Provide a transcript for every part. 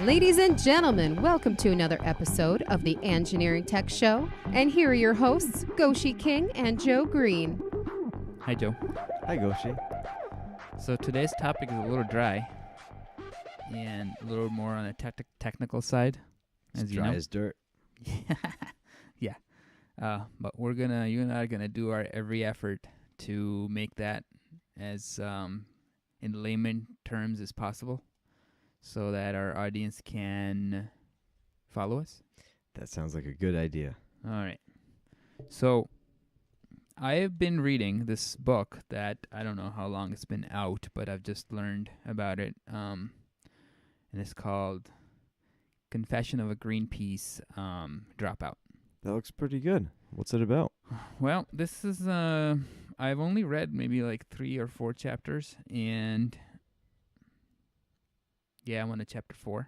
Ladies and gentlemen, welcome to another episode of the Engineering Tech Show. And here are your hosts, Goshi King and Joe Green. Hi, Joe. Hi, Goshi. So today's topic is a little dry and a little more on the technical side. As dry as dirt. Yeah. But you and I are gonna do our every effort to make that as in layman terms as possible, so that our audience can follow us. That sounds like a good idea. All right. So I have been reading this book that I don't know how long it's been out, but I've just learned about it. And it's called Confession of a Greenpeace Dropout. That looks pretty good. What's it about? Well, this is I've only read maybe like 3 or 4 chapters, and yeah, I'm on to chapter 4.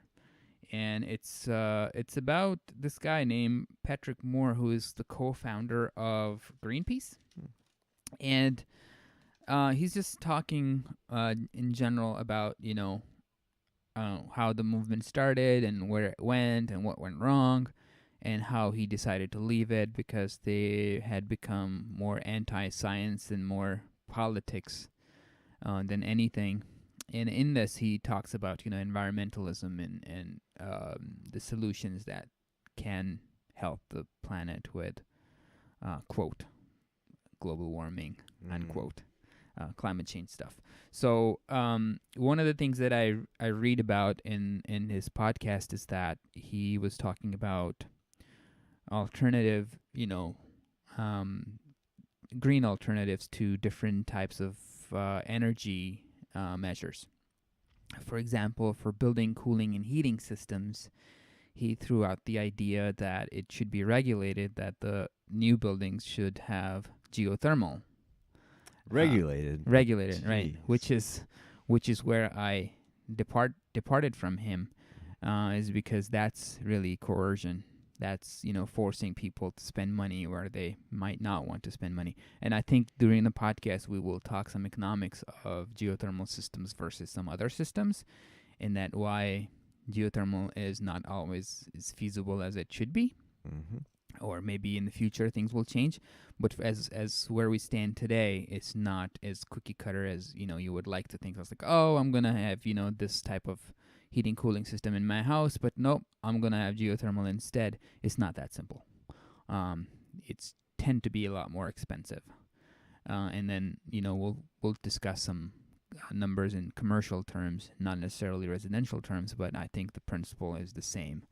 And it's about this guy named Patrick Moore, who is the co-founder of Greenpeace. And he's just talking in general about, how the movement started and where it went and what went wrong, and how he decided to leave it because they had become more anti-science and more politics than anything. And in this, he talks about, environmentalism and the solutions that can help the planet with, quote, global warming, unquote, climate change stuff. So one of the things that I read about in his podcast is that he was talking about alternative, green alternatives to different types of energy measures. For example, for building cooling and heating systems, he threw out the idea that it should be regulated, that the new buildings should have geothermal. Regulated, Jeez. Right? Which is where I departed from him, is because that's really coercion. That's, forcing people to spend money where they might not want to spend money. And I think during the podcast, we will talk some economics of geothermal systems versus some other systems, and that why geothermal is not always as feasible as it should be. Mm-hmm. Or maybe in the future things will change. But as where we stand today, it's not as cookie cutter as, you would like to think. I was like, oh, I'm going to have, this type of heating cooling system in my house, but nope, I'm going to have geothermal instead. It's not that simple. It's tend to be a lot more expensive. And then, we'll discuss some numbers in commercial terms, not necessarily residential terms, but I think the principle is the same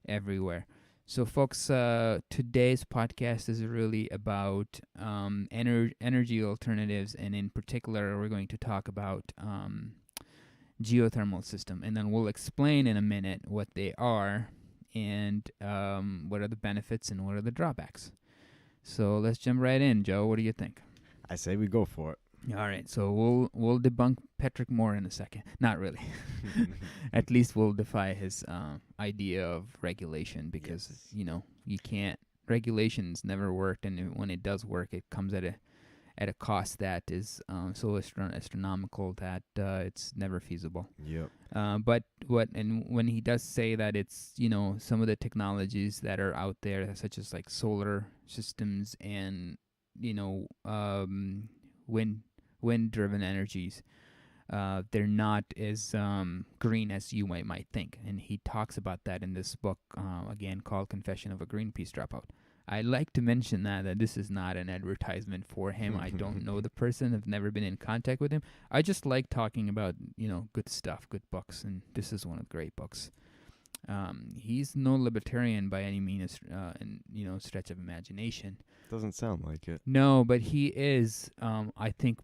everywhere. So, folks, today's podcast is really about energy alternatives, and in particular, we're going to talk about geothermal system, and then we'll explain in a minute what they are and what are the benefits and what are the drawbacks. So let's jump right in, Joe. What do you think? I say we go for it. All right, so we'll debunk Patrick Moore in a second. Not really. At least we'll defy his idea of regulation, because you can't. Regulations never worked, and when it does work, it comes at a cost that is so astronomical that it's never feasible. Yep. But when he does say that it's some of the technologies that are out there, such as like solar systems and wind-driven energies, they're not as green as you might think. And he talks about that in this book, again, called Confession of a Greenpeace Dropout. I'd like to mention that this is not an advertisement for him. I don't know the person. I've never been in contact with him. I just like talking about, good stuff, good books, and this is one of the great books. He's no libertarian by any means, stretch of imagination. Doesn't sound like it. No, but he is, I think,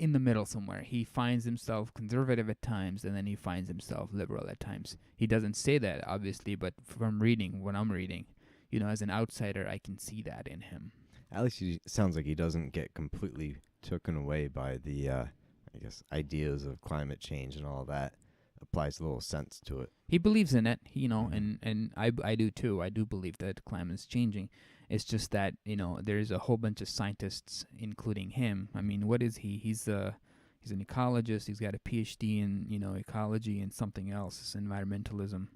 in the middle somewhere. He finds himself conservative at times, and then he finds himself liberal at times. He doesn't say that, obviously, but from reading what I'm reading, as an outsider, I can see that in him. At least he sounds like he doesn't get completely taken away by the, ideas of climate change and all that. Applies a little sense to it. He believes in it, and I do too. I do believe that climate is changing. It's just that, there's a whole bunch of scientists, including him. I mean, what is he? He's He's an ecologist. He's got a PhD in, ecology and something else, it's environmentalism.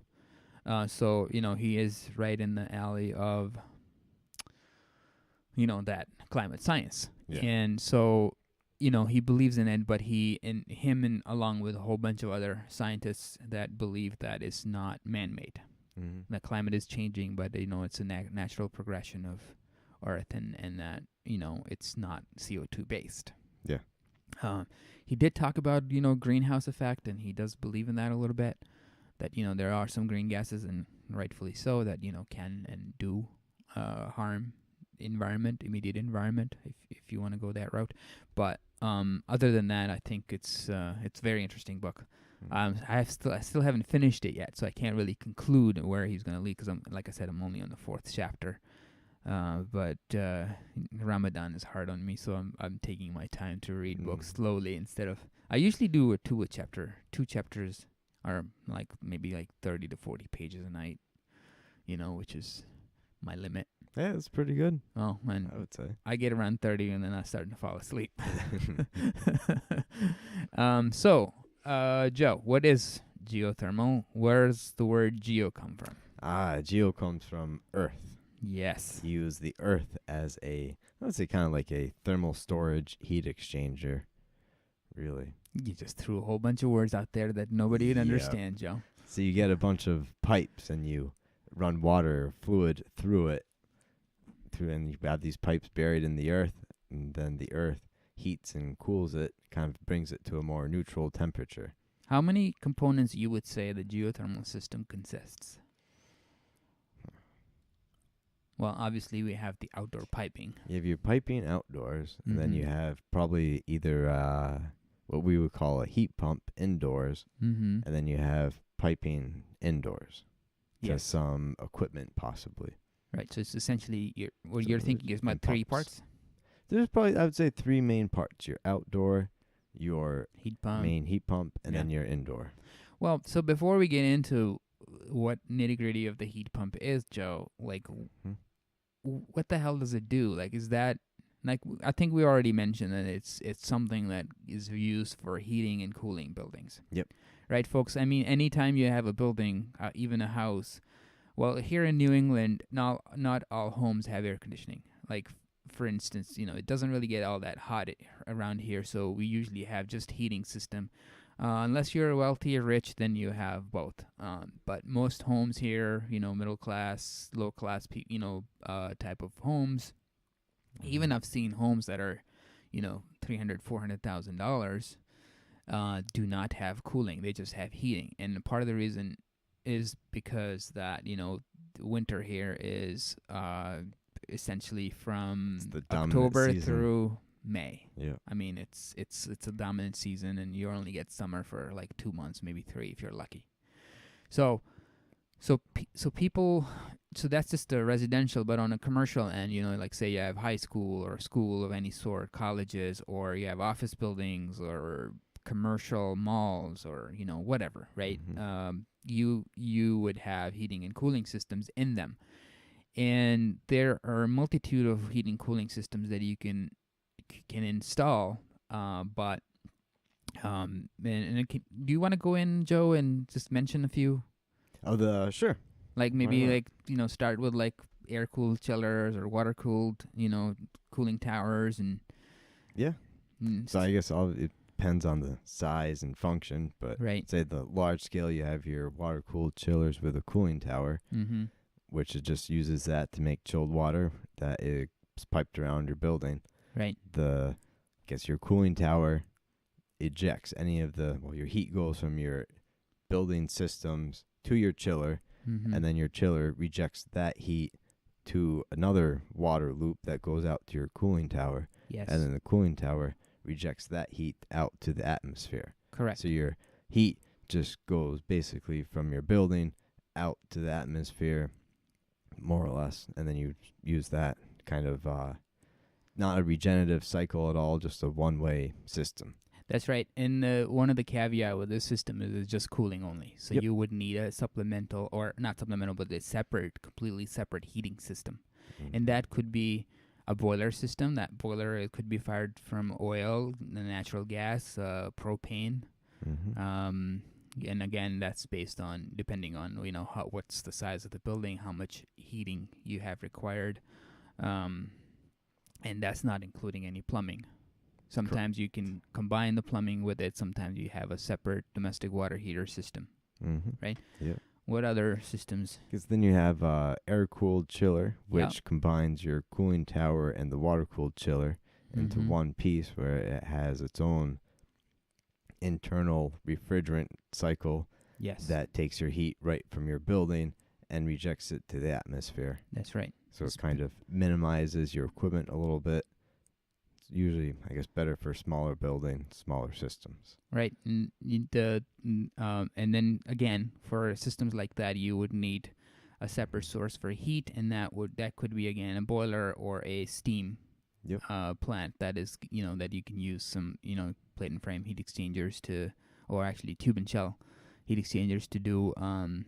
So, he is right in the alley of, that climate science. Yeah. And so, he believes in it, but him along with a whole bunch of other scientists that believe that it's not man-made. Mm-hmm. That climate is changing, but, it's a natural progression of Earth, and that, it's not CO2 based. Yeah. He did talk about, greenhouse effect, and he does believe in that a little bit, that, there are some green gases, and rightfully so, that, can and do harm immediate environment, if you want to go that route. But other than that, I think it's a very interesting book. I still haven't finished it yet, so I can't really conclude where he's going to lead, because like I said, I'm only on the 4th chapter. But Ramadan is hard on me, so I'm taking my time to read books slowly instead of. I usually do a chapter. 2 chapters are maybe 30 to 40 pages a night, which is my limit. Yeah, it's pretty good. Oh, man. I would say. I get around 30 and then I start to fall asleep. So, Joe, what is geothermal? Where's the word geo come from? Geo comes from Earth. Yes. Use the Earth as I would say kind of like a thermal storage heat exchanger, really. You just threw a whole bunch of words out there that nobody would understand, Joe. So you get a bunch of pipes and you run water or fluid through it, and you have these pipes buried in the earth, and then the earth heats and cools it, kind of brings it to a more neutral temperature. How many components you would say the geothermal system consists? Well, obviously we have the outdoor piping. You have your piping outdoors, and then you have probably either what we would call a heat pump indoors, and then you have piping indoors to some equipment possibly. Right, so it's essentially you're thinking is about 3 parts? There's probably, I would say, 3 main parts. Your outdoor, your heat pump, main heat pump, and then your indoor. Well, so before we get into what nitty-gritty of the heat pump is, Joe, what the hell does it do? Is that, I think we already mentioned that it's something that is used for heating and cooling buildings. Yep. Right, folks? I mean, anytime you have a building, even a house, well, here in New England, not all homes have air conditioning. For instance, it doesn't really get all that hot around here, so we usually have just heating system. Unless you're wealthy or rich, then you have both. But most homes here, middle class, low class, type of homes. Even I've seen homes that are, $300,000, $400,000, do not have cooling. They just have heating, and part of the reason is because that winter here is essentially from October through May. Yeah, I mean it's a dominant season, and you only get summer for 2 months, maybe 3 if you're lucky. So people, so that's just the residential, but on a commercial end, say you have high school or school of any sort, colleges, or you have office buildings or commercial malls or whatever, right? You would have heating and cooling systems in them, and there are a multitude of heating and cooling systems that you can install. Do you want to go in, Joe, and just mention a few? Sure. Maybe start with air cooled chillers or water cooled, cooling towers and So I guess it depends on the size and function, but say the large scale, you have your water cooled chillers with a cooling tower, which it just uses that to make chilled water that is piped around your building. Right. Your cooling tower ejects any of your heat goes from your building systems to your chiller, and then your chiller rejects that heat to another water loop that goes out to your cooling tower. Yes. And then the cooling tower rejects that heat out to the atmosphere. Correct. So your heat just goes basically from your building out to the atmosphere, more or less, and then you use that kind of not a regenerative cycle at all, just a one-way system. That's right. And one of the caveat with this system is it's just cooling only. So you would need a supplemental, or not supplemental, but a completely separate heating system. And that could be a boiler system. That boiler, it could be fired from oil, natural gas, propane. And again, that's based on, depending on, what's the size of the building, how much heating you have required. And that's not including any plumbing. Sometimes you can combine the plumbing with it. Sometimes you have a separate domestic water heater system, right? Yeah. What other systems? Because then you have air-cooled chiller, which combines your cooling tower and the water-cooled chiller into one piece, where it has its own internal refrigerant cycle that takes your heat right from your building and rejects it to the atmosphere. That's right. So it kind of minimizes your equipment a little bit. It's usually, I guess, better for smaller buildings, smaller systems. Right. And then again, for systems like that, you would need a separate source for heat, and that could be again a boiler or a steam plant that is that you can use some plate and frame heat exchangers or actually tube and shell heat exchangers to do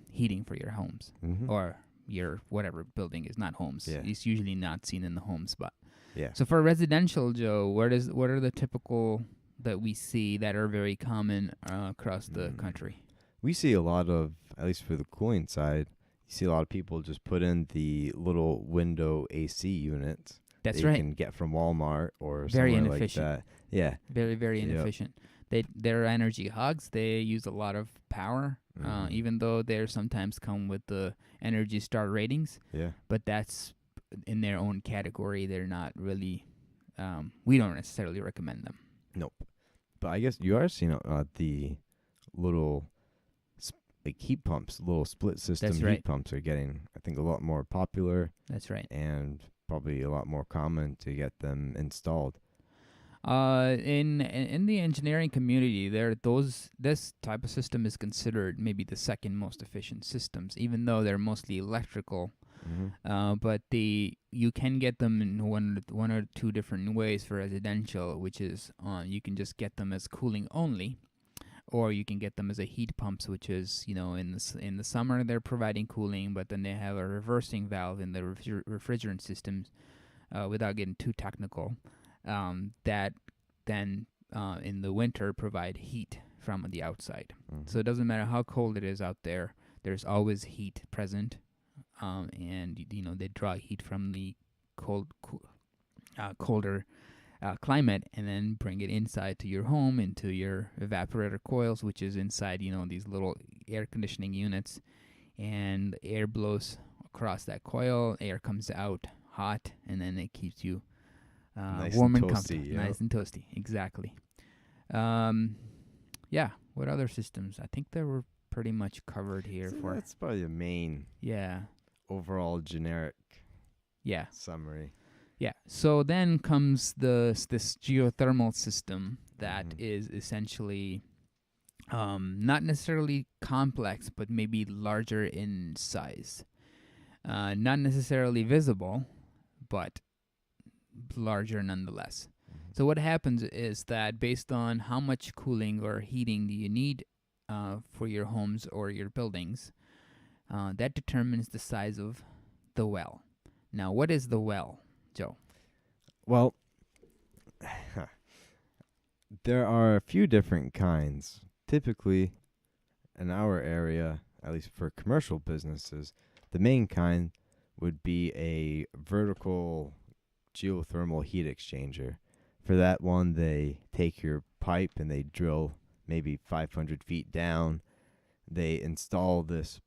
heating for your homes or your whatever building is not homes. Yeah. It's usually not seen in the homes, but yeah. So for residential, Joe, what are the typical that we see that are very common across the country? We see a lot of, at least for the cooling side, you see a lot of people just put in the little window AC units. That's that right. You can get from Walmart or Very somewhere inefficient. like that. Yeah. Very, very inefficient. They're energy hogs. They use a lot of power, even though they sometimes come with the Energy Star ratings. Yeah. But that's in their own category. They're not really. We don't necessarily recommend them. Nope. But I guess you are seeing the little heat pumps, little split system heat pumps are getting, I think, a lot more popular. That's right. And probably a lot more common to get them installed. In the engineering community, this type of system is considered maybe the second most efficient systems, even though they're mostly electrical. But you can get them in one or two different ways for residential, which is you can just get them as cooling only, or you can get them as a heat pumps, which is in the summer they're providing cooling, but then they have a reversing valve in the refrigerant systems, without getting too technical, that then in the winter provide heat from the outside. So it doesn't matter how cold it is out there, there's always heat present. And they draw heat from the colder climate, and then bring it inside to your home, into your evaporator coils, which is inside these little air conditioning units, and air blows across that coil. Air comes out hot, and then it keeps you nice warm and and toasty, comfortable. yep. Nice and toasty, exactly. What other systems? I think they were pretty much covered here. So that's probably the main overall generic summary. Yeah. So then comes this geothermal system that is essentially not necessarily complex, but maybe larger in size. Not necessarily visible, but larger nonetheless. So what happens is that based on how much cooling or heating do you need for your homes or your buildings, that determines the size of the well. Now, what is the well, Joe? Well, there are a few different kinds. Typically, in our area, at least for commercial businesses, the main kind would be a vertical geothermal heat exchanger. For that one, they take your pipe and they drill maybe 500 feet down. They install this.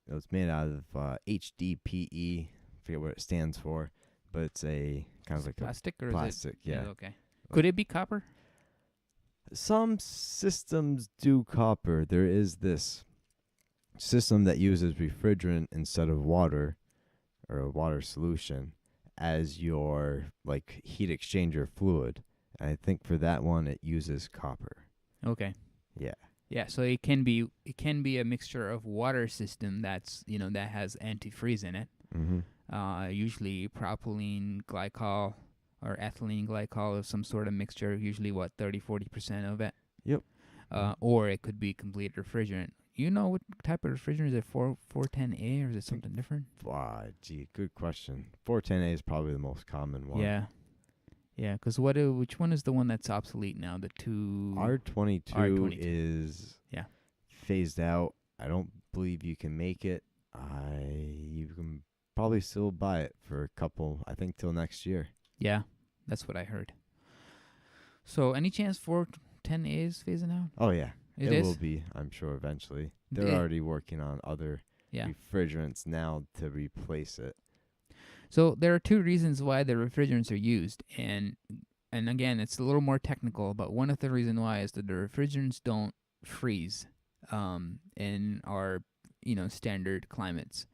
It's made out of HDPE. I forget what it stands for, but it's a kind of like plastic, a or plastic. Is it, yeah. Okay. Could it be copper? Some systems do copper. There is this system that uses refrigerant instead of water, or a water solution, as your heat exchanger fluid. And I think for that one it uses copper. Okay. Yeah. Yeah, so it can be a mixture of water system that's that has antifreeze in it. Usually propylene glycol or ethylene glycol, or some sort of mixture. Usually 30-40% of it. Yep. Or it could be complete refrigerant. you know what type of refrigerant is it? 410A or is it something different? Gee, good question. 410A is probably the most common one. Yeah. Yeah, because which one is the one that's obsolete now? The R22 R22. is phased out. I don't believe you can make it. You can probably still buy it for a couple, I think, till next year. Yeah, that's what I heard. So, any chance 410A is phasing out? Oh, yeah. It It is? will be, I'm sure, eventually. They're Yeah. already working on other Yeah. refrigerants now to replace it. So there are two reasons why the refrigerants are used, and again, it's a little more technical, but one of the reasons why is that the refrigerants don't freeze in our standard climates,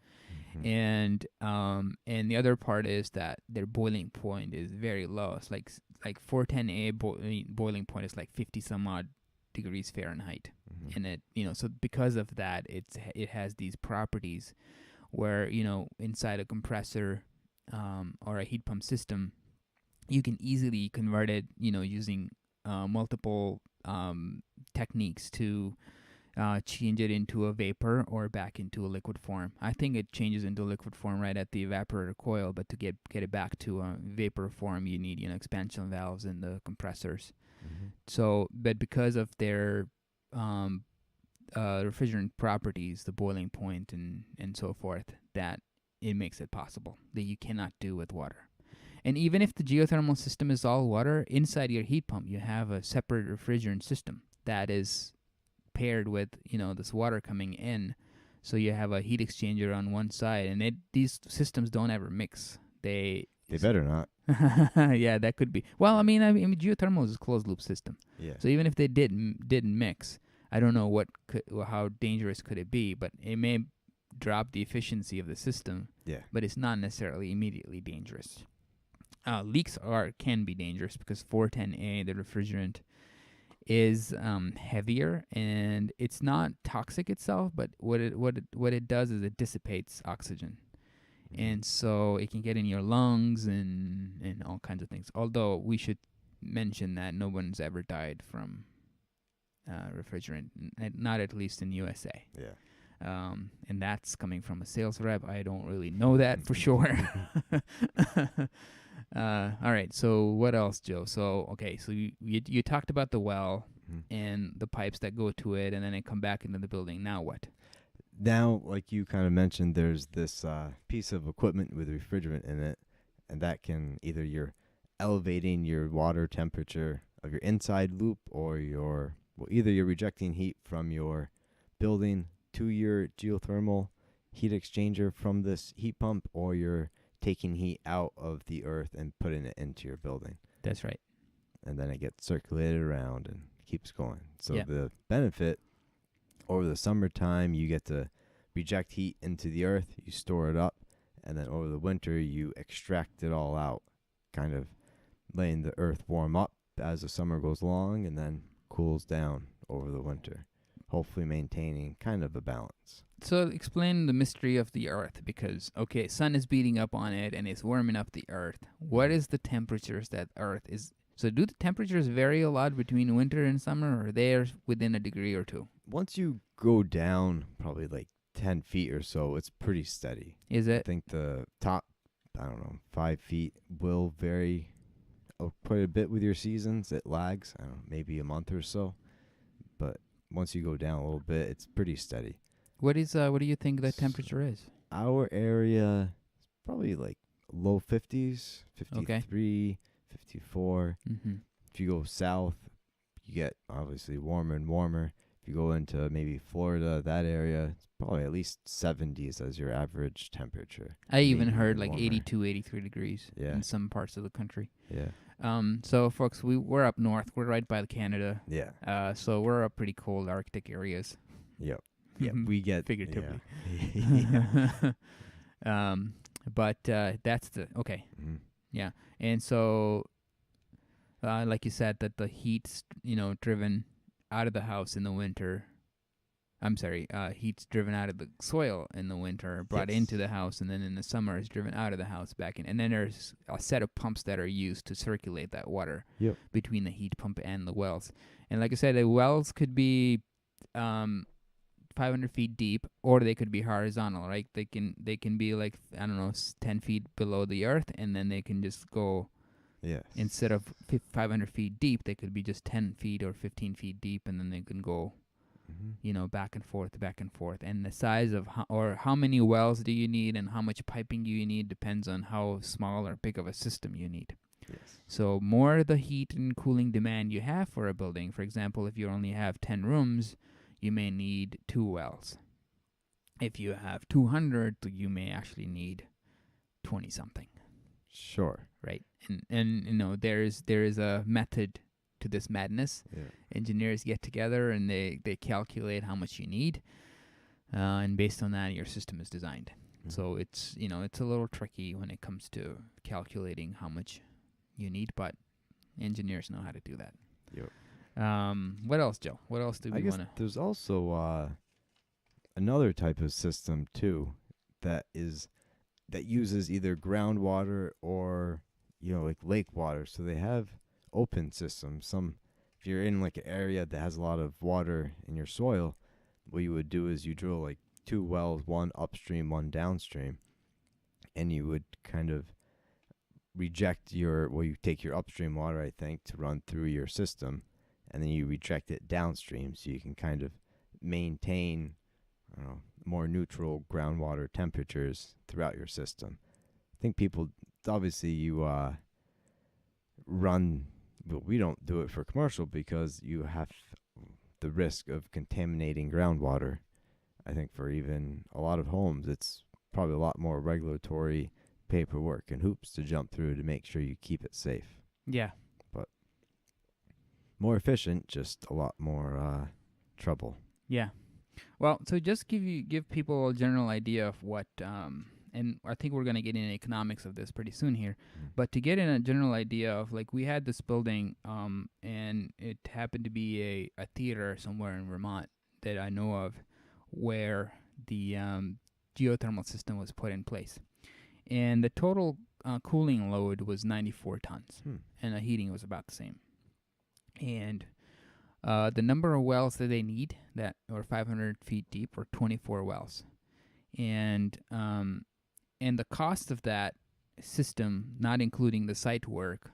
and the other part is that their boiling point is very low. It's like 410A boiling point is like 50 some odd degrees Fahrenheit, and it so because of that, it has these properties where inside a compressor or a heat pump system, you can easily convert it, using multiple techniques to change it into a vapor or back into a liquid form. I think it changes into liquid form right at the evaporator coil, but to get it back to a vapor form, you need expansion valves in the compressors. So, but because of their refrigerant properties, the boiling point and so forth, that it makes it possible that you cannot do with water. And even if the geothermal system is all water, inside your heat pump, you have a separate refrigerant system that is paired with, this water coming in. So you have a heat exchanger on one side, and these systems don't ever mix. They better not. Yeah, that could be. Well, I mean, geothermal is a closed loop system. Yeah. So even if they didn't mix, I don't know how dangerous could it be, but it may drop the efficiency of the system. Yeah. But it's not necessarily immediately dangerous. Leaks can be dangerous because 410A, the refrigerant, is heavier, and it's not toxic itself, but what it does is it dissipates oxygen. And so it can get in your lungs and all kinds of things. Although we should mention that no one's ever died from refrigerant, not at least in USA. Yeah. And that's coming from a sales rep. I don't really know that for sure. All right. So what else, Joe? So okay. So you talked about the well and the pipes that go to it, and then they come back into the building. Now what? Now, like you kind of mentioned, there's this piece of equipment with refrigerant in it, and that can either you're elevating your water temperature of your inside loop, or either you're rejecting heat from your building to your geothermal heat exchanger from this heat pump, or you're taking heat out of the earth and putting it into your building. That's right. And then it gets circulated around and keeps going. So Yeah. the benefit, over the summertime, you get to reject heat into the earth, you store it up, and then over the winter, you extract it all out, kind of letting the earth warm up as the summer goes along and then cools down over the winter, hopefully maintaining kind of a balance. So explain the mystery of the earth, because, okay, sun is beating up on it and it's warming up the earth. What is the temperatures that earth is? So do the temperatures vary a lot between winter and summer, or are they within a degree or two? Once you go down probably like 10 feet or so, it's pretty steady. Is I it? think the top, 5 feet will vary quite a bit with your seasons. It lags, maybe a month or so. But once you go down a little bit, it's pretty steady. What do you think the temperature is? Our area is probably like low 50s, 53, 54. Mm-hmm. If you go south, you get obviously warmer and warmer. If you go into maybe Florida, that area, it's probably at least 70s as your average temperature. I even Maybe heard like warmer. 82, 83 degrees Yeah. in some parts of the country. Yeah. So folks, we're up north. We're right by Canada. Yeah. So we're up pretty cold Arctic areas. Yep. Yeah, we get figuratively. Yeah. But that's okay. Mhm. Yeah, and so, like you said, that the heat's driven out of the house in the winter. I'm sorry, heat's driven out of the soil in the winter, brought Yes. into the house, and then in the summer is driven out of the house back in. And then there's a set of pumps that are used to circulate that water between the heat pump and the wells. And like I said, the wells could be 500 feet deep, or they could be horizontal, right? They can be like, I don't know, 10 feet below the earth, and then they can just go, Yes. instead of 500 feet deep, they could be just 10 feet or 15 feet deep, and then they can go, back and forth, back and forth. And the size of how many wells do you need and how much piping you need depends on how small or big of a system you need. Yes. So more the heat and cooling demand you have for a building, for example, if you only have 10 rooms, you may need 2 wells. If you have 200, you may actually need 20 something. Sure. Right. And there is a method to this madness. Yeah. Engineers get together and they calculate how much you need, and based on that, your system is designed. So it's a little tricky when it comes to calculating how much you need, but engineers know how to do that. Yep. What else, Joe? What else do we want to? There's also another type of system too that uses either groundwater or like lake water. So they have open systems. If you're in like an area that has a lot of water in your soil, what you would do is you drill like 2 wells, one upstream, one downstream, and you would kind of reject you take your upstream water, I think, to run through your system, and then you reject it downstream, so you can kind of maintain, more neutral groundwater temperatures throughout your system. I think you run. But we don't do it for commercial because you have the risk of contaminating groundwater. I think for even a lot of homes, it's probably a lot more regulatory paperwork and hoops to jump through to make sure you keep it safe. Yeah. But more efficient, just a lot more trouble. Yeah. Well, so just give people a general idea of what, and I think we're going to get into economics of this pretty soon here, but to get in a general idea of, like, we had this building, and it happened to be a theater somewhere in Vermont that I know of, where the geothermal system was put in place. And the total cooling load was 94 tons, and the heating was about the same. And the number of wells that they need that are 500 feet deep were 24 wells. And the cost of that system, not including the site work,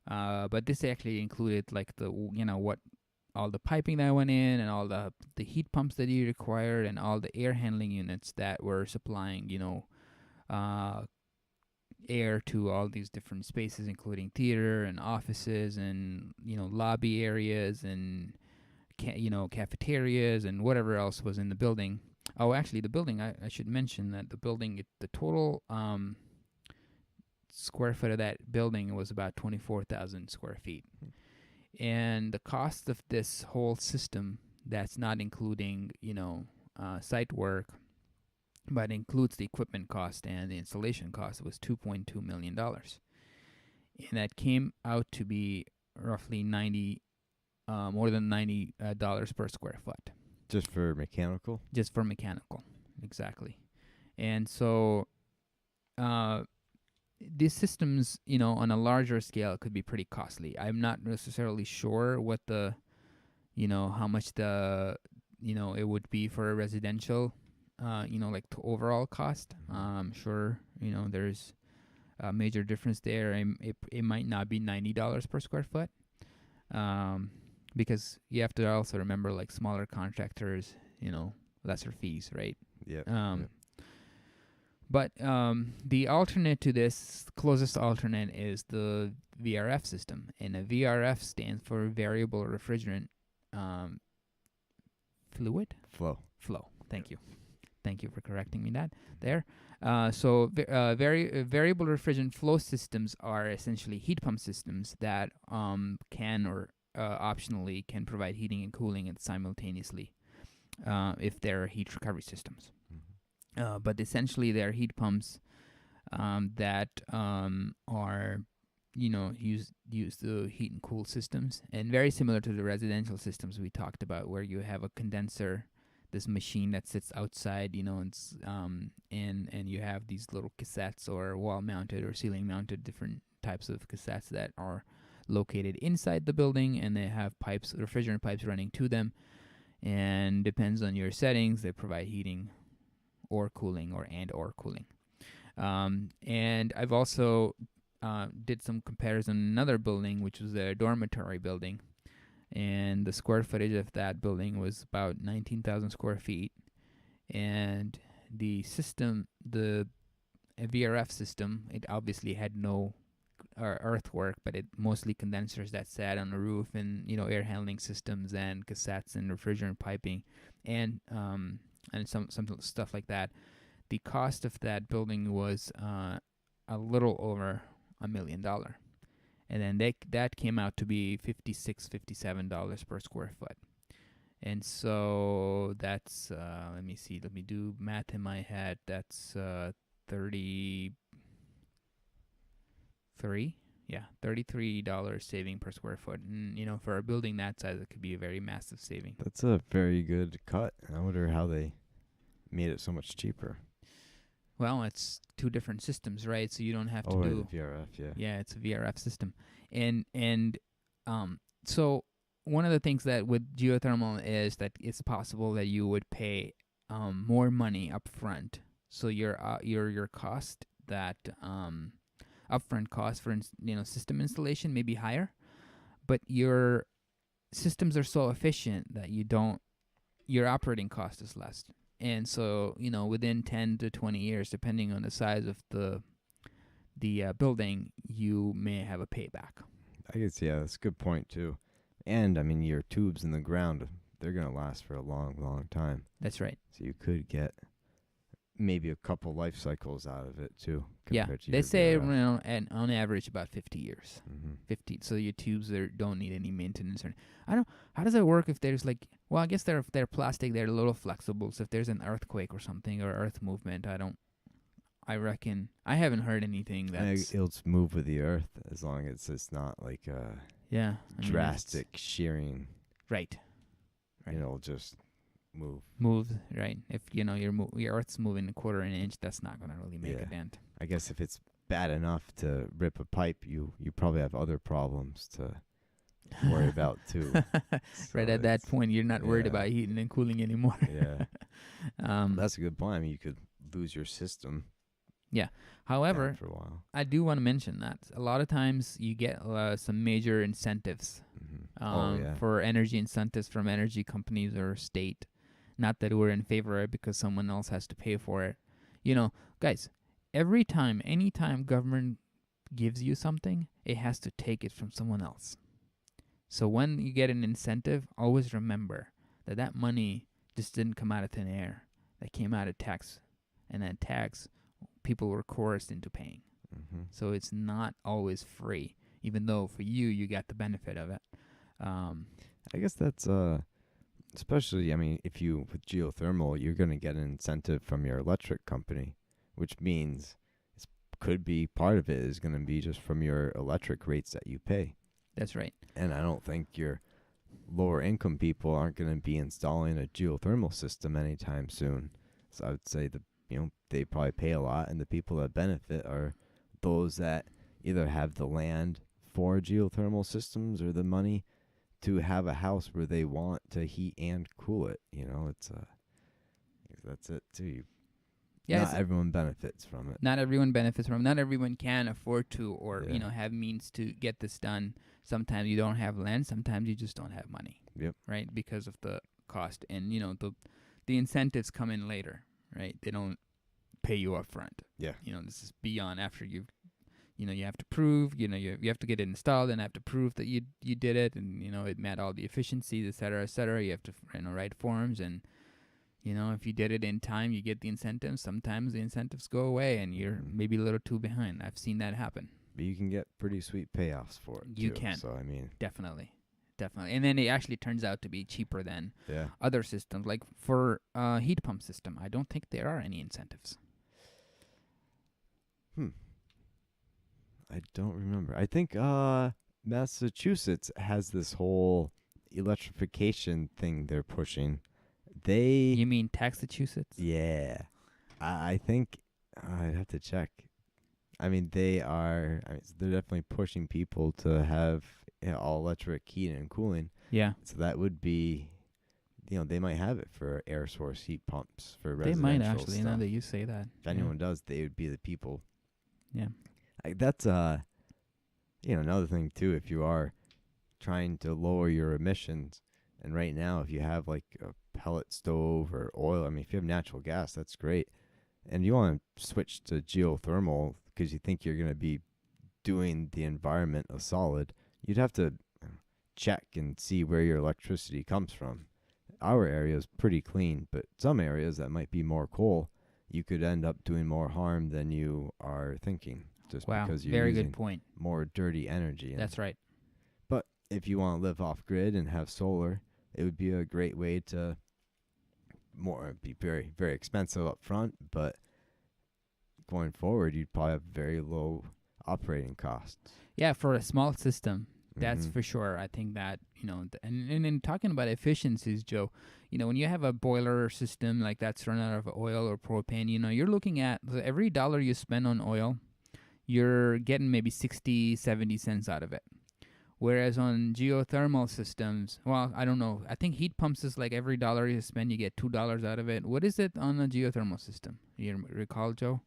but this actually included like what all the piping that went in and all the heat pumps that you required and all the air handling units that were supplying air to all these different spaces, including theater and offices and lobby areas and cafeterias and whatever else was in the building. Oh, actually, the building, I should mention that the building, the total square foot of that building was about 24,000 square feet. And the cost of this whole system, that's not including, site work, but includes the equipment cost and the installation cost, was $2.2 million. And that came out to be roughly more than $90 per square foot. Just for mechanical? Just for mechanical, exactly. And so these systems, on a larger scale could be pretty costly. I'm not necessarily sure what how much it would be for a residential, like the overall cost. I'm sure, there's a major difference there. It might not be $90 per square foot. Because you have to also remember, like, smaller contractors, lesser fees, right? Yeah. But the alternate to this, closest alternate, is the VRF system. And a VRF stands for Variable Refrigerant Fluid? Flow. Thank you. Thank you for correcting me there. So variable refrigerant flow systems are essentially heat pump systems that can or optionally can provide heating and cooling simultaneously if they're heat recovery systems. But essentially they're heat pumps that are use the heat and cool systems, and very similar to the residential systems we talked about, where you have a condenser, this machine that sits outside, and you have these little cassettes or wall mounted or ceiling mounted different types of cassettes that are located inside the building, and they have refrigerant pipes running to them. and depends on your settings. They provide heating or cooling or cooling. And I've also did some comparison in another building, which was a dormitory building, and the square footage of that building was about 19,000 square feet, and the system, the VRF system, it obviously had no earthwork, but it mostly condensers that sat on the roof, and air handling systems and cassettes and refrigerant piping, and some stuff like that. The cost of that building was a little over $1 million, and then that came out to be $57 per square foot. And so that's let me do math in my head. That's $33 saving per square foot. And for a building that size, it could be a very massive saving. That's a very good cut. I wonder how they made it so much cheaper. Well, it's two different systems, right? So you don't have to do VRF, yeah. Yeah, it's a VRF system. And so one of the things that with geothermal is that it's possible that you would pay more money up front. So your cost, that upfront cost for system installation may be higher, but your systems are so efficient that your operating cost is less. And so, within 10 to 20 years, depending on the size of the building, you may have a payback. I guess, yeah, that's a good point, too. And, I mean, your tubes in the ground, they're going to last for a long, long time. That's right. So you could get maybe a couple life cycles out of it, too. Yeah, they say on average about 50 years. Mm-hmm. 50. So your tubes don't need any maintenance. How does it work if there's I guess they're plastic, they're a little flexible. So if there's an earthquake or something or earth movement, I reckon I haven't heard anything that's it'll move with the earth as long as it's not like a drastic shearing. Right. It'll just move. Right. If your earth's moving a quarter of an inch, that's not going to really make a dent. I guess if it's bad enough to rip a pipe, you probably have other problems to worry about too. Right, at that point, you're not worried about heating and cooling anymore. Yeah. That's a good point. I mean, you could lose your system. Yeah. However, for a while. I do want to mention that a lot of times you get some major incentives for energy incentives from energy companies or state. Not that we're in favor of it because someone else has to pay for it. Guys, anytime government gives you something, it has to take it from someone else. So when you get an incentive, always remember that money just didn't come out of thin air. That came out of tax. And that tax, people were coerced into paying. Mm-hmm. So it's not always free, even though for you got the benefit of it. I guess that's especially, I mean, if you with geothermal, you're going to get an incentive from your electric company, which means could be part of it is going to be just from your electric rates that you pay. That's right. And I don't think your lower income people aren't going to be installing a geothermal system anytime soon. So I would say they probably pay a lot, and the people that benefit are those that either have the land for geothermal systems or the money to have a house where they want to heat and cool it. That's it too. Not everyone benefits from it. Not everyone benefits from it. Not everyone can afford to or have means to get this done. Sometimes you don't have land. Sometimes you just don't have money. Yep. Right, because of the cost, and the incentives come in later. Right, they don't pay you up front. Yeah. This is beyond after you have to prove. You have to get it installed and have to prove that you did it, and it met all the efficiencies, et cetera, et cetera. You have to write forms, and if you did it in time, you get the incentives. Sometimes the incentives go away, and you're maybe a little too behind. I've seen that happen. But you can get pretty sweet payoffs for it. You too, can. So I mean, definitely, and then it actually turns out to be cheaper than other systems. Like for heat pump system, I don't think there are any incentives. I don't remember. I think Massachusetts has this whole electrification thing they're pushing. You mean Massachusetts? Yeah. I think I'd have to check. I mean, they're definitely pushing people to have all electric heating and cooling. Yeah. So that would be they might have it for air source heat pumps for They residential might actually, stuff. now that you say that. If anyone does, they would be the people. Yeah. That's another thing too. If you are trying to lower your emissions, and right now, if you have like a pellet stove or oil, I mean, if you have natural gas, that's great. And you want to switch to geothermal because you think you're going to be doing the environment a solid, you'd have to check and see where your electricity comes from. Our area is pretty clean, but some areas that might be more coal, you could end up doing more harm than you are thinking, just because you're very using good point. more dirty energy. That's right. But if you want to live off grid and have solar, it would be a great way to be very, very expensive up front, but going forward, you'd probably have very low operating costs. Yeah, for a small system, that's for sure. I think that, and in talking about efficiencies, Joe, when you have a boiler system like that's run out of oil or propane, you're looking at every dollar you spend on oil, you're getting maybe 60, 70 cents out of it. Whereas on geothermal systems, well, I don't know. I think heat pumps is like every dollar you spend, you get $2 out of it. What is it on a geothermal system? You recall, Joe?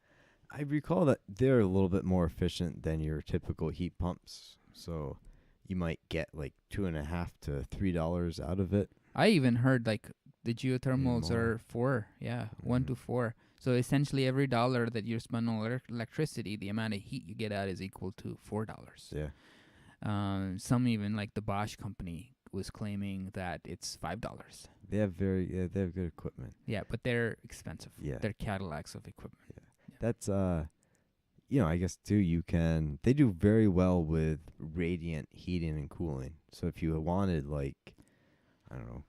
I recall that they're a little bit more efficient than your typical heat pumps. So you might get like $2.50 to $3 out of it. I even heard like the geothermals are 4, 1 to 4. So essentially every dollar that you spend on electricity, the amount of heat you get out is equal to $4. Yeah. Some even like the Bosch company was claiming that it's $5. They have good equipment. Yeah, but they're expensive. Yeah. They're Cadillacs of equipment. Yeah. That's I guess too they do very well with radiant heating and cooling. So if you wanted like, I don't know,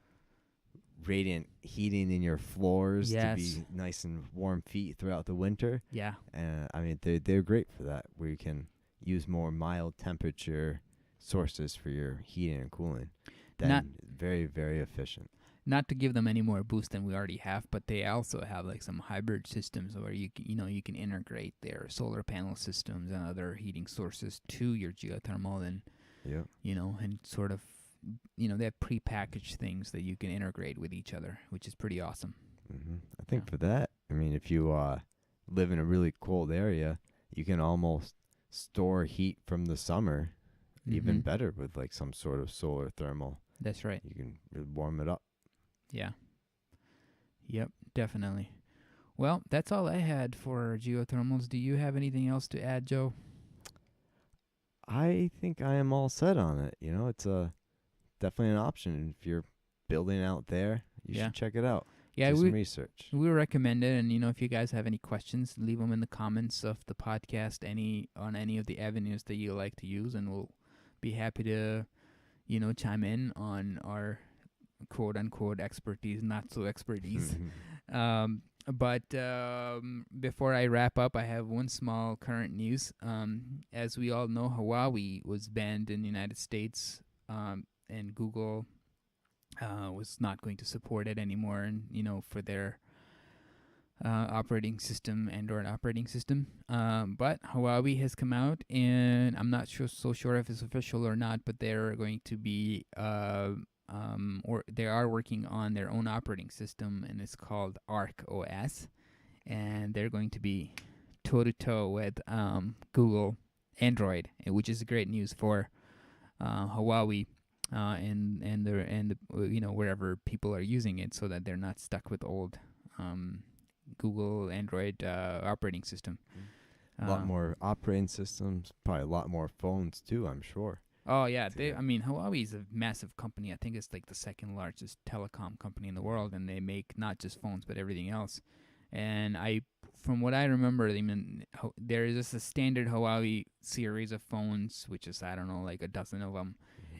radiant heating in your floors to be nice and warm feet throughout the winter. Yeah. I mean, they're great for that, where you can use more mild temperature sources for your heating and cooling. Very, very efficient. Not to give them any more boost than we already have, but they also have like some hybrid systems where you can integrate their solar panel systems and other heating sources to your geothermal, and and sort of they have prepackaged things that you can integrate with each other, which is pretty awesome. I think for that, I mean, if you live in a really cold area, you can almost store heat from the summer even better with like some sort of solar thermal. That's right. You can really warm it up. Yeah. Yep, definitely. Well, that's all I had for geothermals. Do you have anything else to add, Joe? I think I am all set on it. It's definitely an option. If you're building out there, you should check it out. Yeah, do some research. We recommend it, and if you guys have any questions, leave them in the comments of the podcast, on any of the avenues that you like to use, and we'll be happy to, chime in on our quote-unquote expertise, not so expertise. But before I wrap up, I have one small current news. As we all know, Huawei was banned in the United States, and Google was not going to support it anymore, and for their operating system, Android operating system. But Huawei has come out, and I'm not so sure if it's official or not, but they're going to be or they are working on their own operating system, and it's called Arc OS, and they're going to be toe-to-toe with Google Android, which is great news for Huawei and wherever people are using it, so that they're not stuck with old Google Android operating system. A lot more operating systems, probably a lot more phones too, I'm sure. Oh, yeah. Huawei is a massive company. I think it's like the second largest telecom company in the world, and they make not just phones, but everything else. And from what I remember, there is just a standard Huawei series of phones, which is, I don't know, like a dozen of them.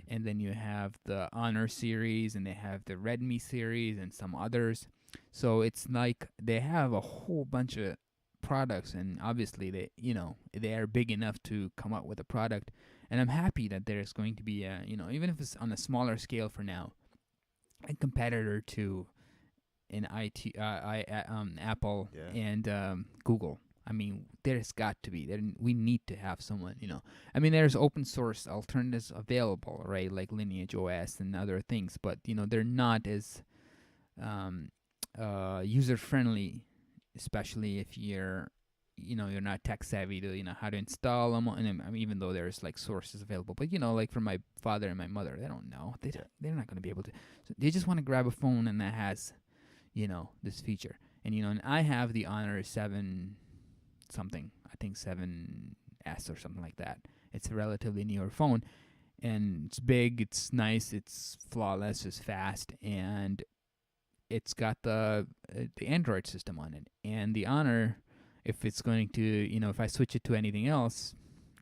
And then you have the Honor series, and they have the Redmi series, and some others. So it's like they have a whole bunch of products, and obviously they are big enough to come up with a product. And I'm happy that there's going to be even if it's on a smaller scale for now, a competitor to Apple and Google. I mean, there's got to be. We need to have someone, I mean, there's open source alternatives available, right? Like Lineage OS and other things, but they're not as user friendly, especially if you're not tech savvy to how to install them. And I mean, even though there's like sources available, but like for my father and my mother, they don't know. They're not going to be able to. So they just want to grab a phone and that has this feature. And and I have the Honor 7 something, I think 7S or something like that. It's a relatively newer phone, and it's big, it's nice, it's flawless, it's fast, and it's got the Android system on it. And the Honor, if it's going to, if I switch it to anything else,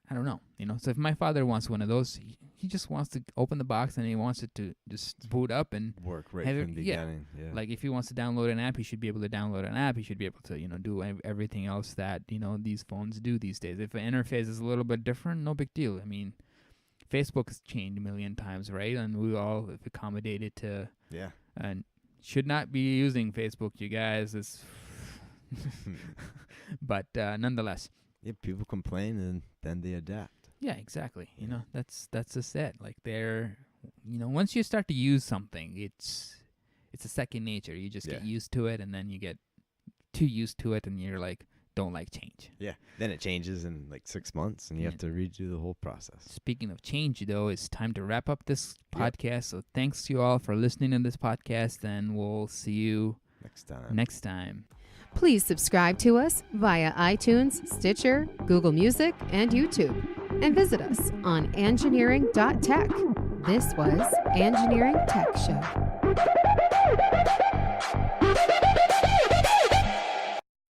I don't know. So if my father wants one of those, he just wants to open the box and he wants it to just boot up and work right from the beginning. Yeah. Like if he wants to download an app, he should be able to download an app. He should be able to, do everything else that, these phones do these days. If the interface is a little bit different, no big deal. I mean, Facebook has changed a million times, right? And we all have accommodated to. Yeah. And should not be using Facebook, you guys. It's but nonetheless. Yeah, people complain and then they adapt. Yeah, exactly. That's just it. Like they're, once you start to use something, it's a second nature. You just get used to it, and then you get too used to it, and you're like, don't like change. Yeah. Then it changes in like 6 months, and you have to redo the whole process. Speaking of change, though, it's time to wrap up this podcast. So thanks you all for listening to this podcast, and we'll see you next time. Please subscribe to us via iTunes, Stitcher, Google Music, and YouTube. And visit us on engineering.tech. This was Engineering Tech Show.